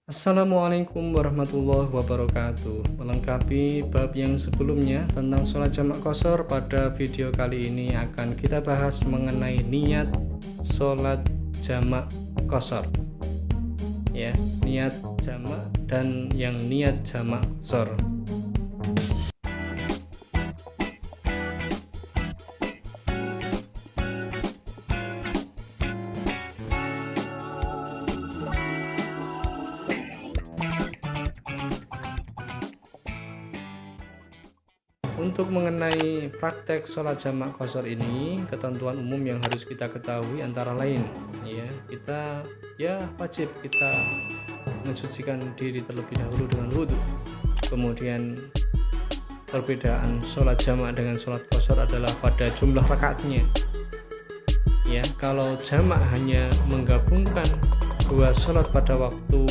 Assalamualaikum warahmatullahi wabarakatuh. Melengkapi bab yang sebelumnya tentang sholat jamak qashar, pada video kali ini akan kita bahas mengenai niat sholat jamak qashar. Ya, niat jamak dan yang niat jamak qashar. Untuk mengenai praktek sholat jamak qashar ini, ketentuan umum yang harus kita ketahui antara lain, kita wajib kita mensucikan diri terlebih dahulu dengan wudhu. Kemudian perbedaan sholat jamak dengan sholat qashar adalah pada jumlah rakaatnya. Kalau jamak hanya menggabungkan dua sholat pada waktu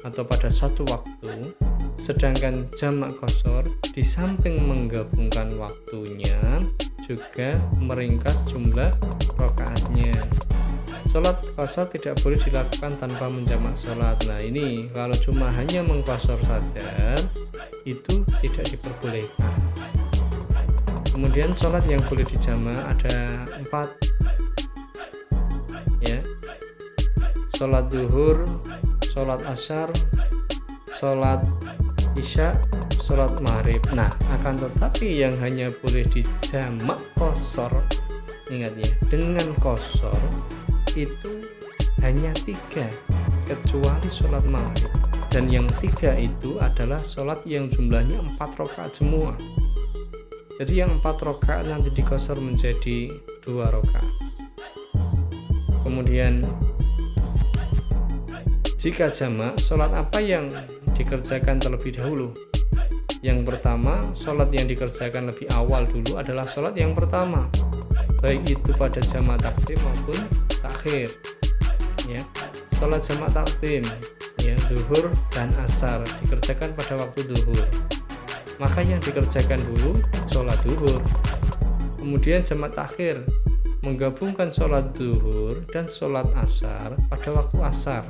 atau pada satu waktu, sedangkan jamak qashar di samping menggabungkan waktunya juga meringkas jumlah rakaatnya. Sholat qashar tidak boleh dilakukan tanpa menjamak sholat. Nah, ini kalau cuma hanya mengqashar saja itu tidak diperbolehkan. Kemudian sholat yang boleh dijamak ada 4, sholat duhur, sholat ashar, sholat isya, sholat maghrib. Nah, akan tetapi yang hanya boleh dijamak qashar, ingat ya, dengan qashar itu hanya 3, kecuali sholat maghrib. Dan yang 3 itu adalah sholat yang jumlahnya 4 rakaat semua. Jadi yang 4 rakaat nanti diqashar menjadi 2 rakaat. Kemudian jika jamak, sholat apa yang dikerjakan terlebih dahulu? Yang pertama, sholat yang dikerjakan lebih awal dulu adalah sholat yang pertama, baik itu pada jamak takdim maupun takhir. Sholat jamak takdim, duhur dan asar dikerjakan pada waktu duhur, maka yang dikerjakan dulu sholat duhur. Kemudian jamak takhir menggabungkan sholat duhur dan sholat asar pada waktu asar,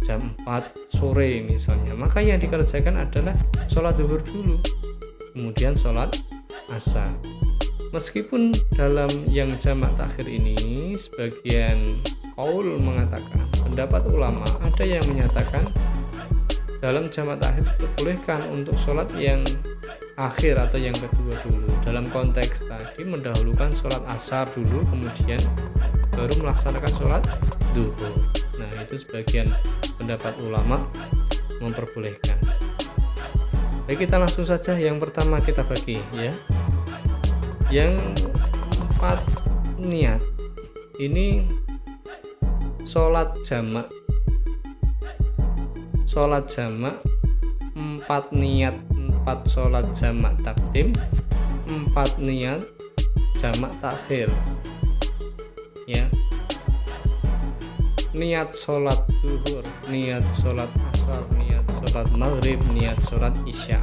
jam 4 sore misalnya, maka yang dikerjakan adalah sholat duhur dulu, kemudian sholat asar. Meskipun dalam yang jamak takhir ini sebagian qaul mengatakan, pendapat ulama ada yang menyatakan dalam jamak takhir diperbolehkan untuk sholat yang akhir atau yang kedua dulu. Dalam konteks tadi mendahulukan sholat asar dulu, kemudian baru melaksanakan sholat duhur. Nah, itu sebagian pendapat ulama memperbolehkan. Baik, kita langsung saja. Yang pertama kita bagi yang 4 niat. Ini sholat jamak 4 niat, 4 sholat jamak takdim, 4 niat jamak takhir. Niat sholat duhur, niat sholat asar, niat sholat maghrib, niat sholat isya,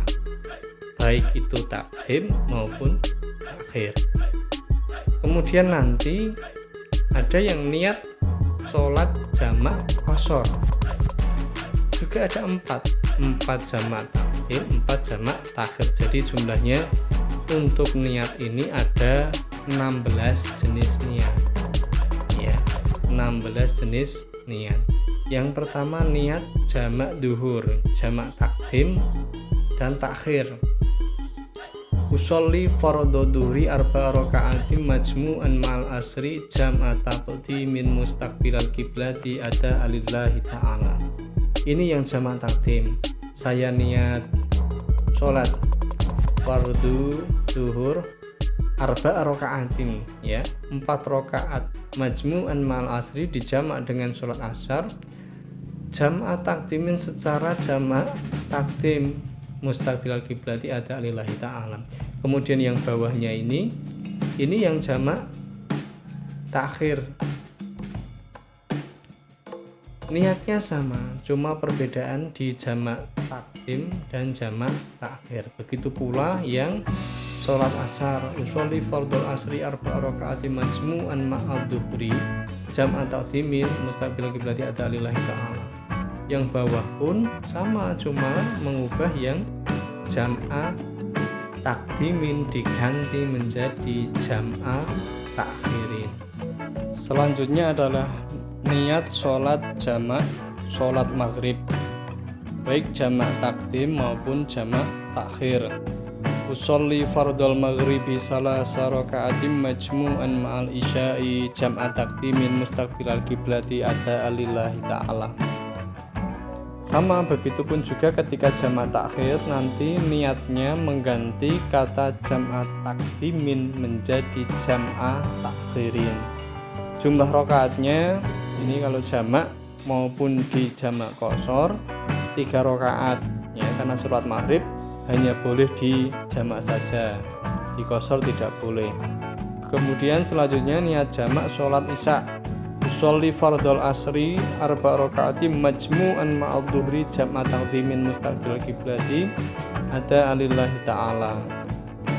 baik itu takdim maupun takhir. Kemudian nanti ada yang niat sholat jamak qashar, juga ada 4 jamak takdim, 4 jamak takhir. Jadi jumlahnya untuk niat ini ada 16 jenis niat. 16 jenis niat. Yang pertama niat jamak duhur, jamak takdim dan takhir. Usolli fardhu duhri arba raka'atin majmu'an ma'al asri jam'a taqdimin mustaqbilal qiblati ada alillahi ta'ala. Ini yang jamak takdim. Saya niat sholat fardhu duhur arba raka'atin, 4 rakaat majmu'an ma'al asri dijamak dengan sholat asar, jam'a takdimin secara jamak takdim mustaqbilal qiblati ada lillahi ta'ala. Kemudian yang bawahnya ini yang jamak takhir. Niatnya sama, cuma perbedaan di jamak takdim dan jamak takhir. Begitu pula yang sholat asar, usolli fardhu asri arba rakaati majmu'an ma'al duhri jam'a taqdimin mustaqbil qiblati ada lillahi ta'ala. yang bawah pun sama, cuma mengubah yang jam'a takdimin diganti menjadi jam'a takhirin. Selanjutnya adalah niat sholat jamak sholat maghrib, baik jamak takdim maupun jamak takhir. Usolli fardal maghribi salasa raka'atin majmu'an ma'al isya'i jam'a takdimin mustaqbilal kiblati ada alillahi ta'ala. Sama begitu pun juga ketika jamak takhir, nanti niatnya mengganti kata jam'a takdimin menjadi jam'a takhirin. Jumlah rakaatnya ini kalau jamak maupun di jamak qashar 3 rakaat ya, karena sholat maghrib hanya boleh di jamak saja, di qashar tidak boleh. Kemudian selanjutnya niat jamak sholat isya. Usolli fardal asri arba raka'atin majmu'an ma'al dhuhri jam'a taqdimin mustaqbil kiblati ada alillahi ta'ala.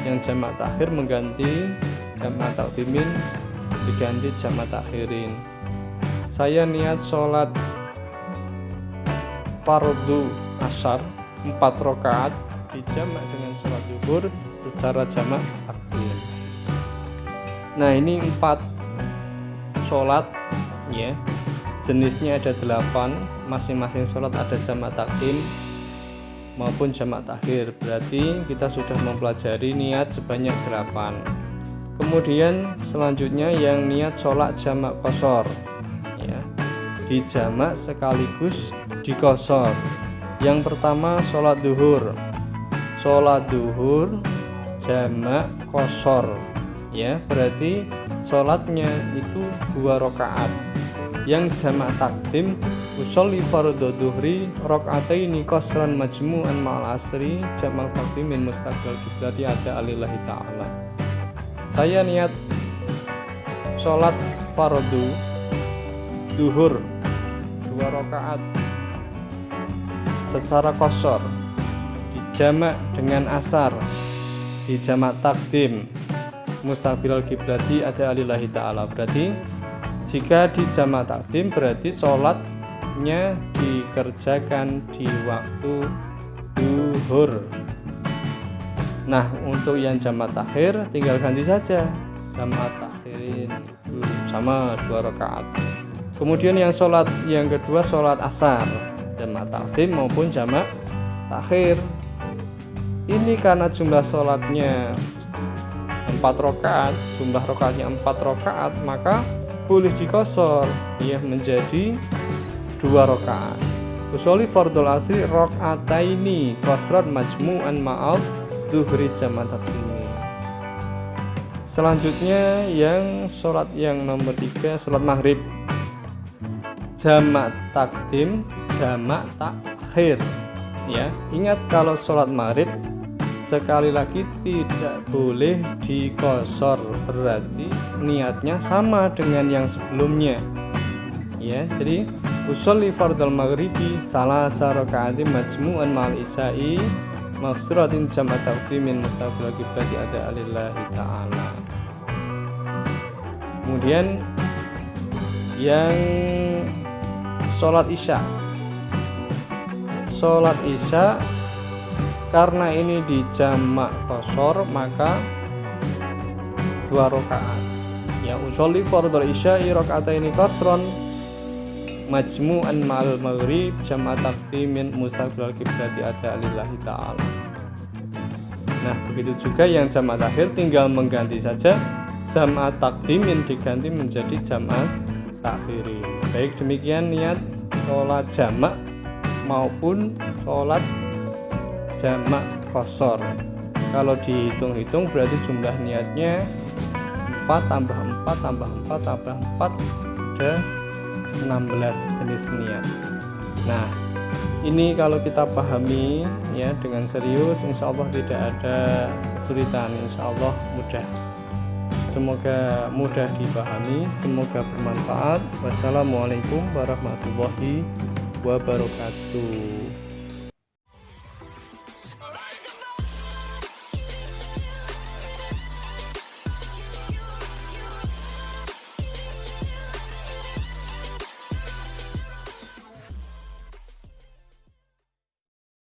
Yang jamak takhir mengganti jam'a taqdimin diganti jam'a takhirin. Saya niat sholat fardu asar 4 rakaat dijamak dengan sholat zuhur secara jamak takdim. Nah, ini 4 sholat ya, jenisnya ada 8, masing-masing sholat ada jamak takdim maupun jamak takhir. Berarti kita sudah mempelajari niat sebanyak 8. Kemudian selanjutnya yang niat sholat jamak qashar ya, dijamak sekaligus di qashar. Yang pertama sholat duhur jamak qashar ya, berarti sholatnya itu 2 rakaat. Yang jamak takdim usolli fardhu dhuhri raka'ataini qasran majmu'an ma'al asri jamak takdimin mustaqbil kiblati ada alillahi ta'ala. Saya niat sholat fardu duhur 2 rakaat secara qashar dijamak dengan asar di jamak takdim mustaqbilal kiblati ada alillahi ta'ala. Berarti jika di jamak takdim berarti sholatnya dikerjakan di waktu duhur. Nah, untuk yang jamak takhir tinggal ganti saja jamak takhirin sama 2 rakaat. Kemudian yang sholat yang kedua sholat asar jamak takdim maupun jamak takhir. Ini karena jumlah sholatnya 4 rakaat, jumlah rakaatnya 4 rakaat, maka boleh dikosor ya menjadi 2 rakaat. Usolli fardul asri raka'ataini qasran majmu'an ma'al dhuhri jamak takdim. Selanjutnya yang sholat yang nomor 3 sholat maghrib jamak takdim jamak takhir ya. Ingat kalau sholat maghrib sekali lagi tidak boleh dikosor, berarti niatnya sama dengan yang sebelumnya ya. Jadi usolli fardal maghribi salasa raka'atin majmu'an ma'al isya'i maksuratin jam'a taqdimin mustaqbil kiblati ada alillahi ta'ala. Kemudian yang sholat isya karena ini di jamak qashar maka 2 rakaat ya. Usolli fardal isya'i raka'ataini qasran majmu'an ma'al maghrib jam'a taqdimin mustaqbil kiblati ada lillahi ta'ala. Nah, begitu juga yang jamak takhir tinggal mengganti saja jam'a takdimin diganti menjadi jam'a takhirin. Baik, demikian niat sholat jamak maupun sholat jamak qashar. Kalau dihitung-hitung berarti jumlah niatnya 4 tambah 4 tambah 4 tambah 4 ada 16 jenis niat. Nah, ini kalau kita pahami ya dengan serius, insya Allah tidak ada kesulitan, insya Allah mudah. Semoga mudah dipahami, semoga bermanfaat. Wassalamualaikum warahmatullahi wabarakatuh.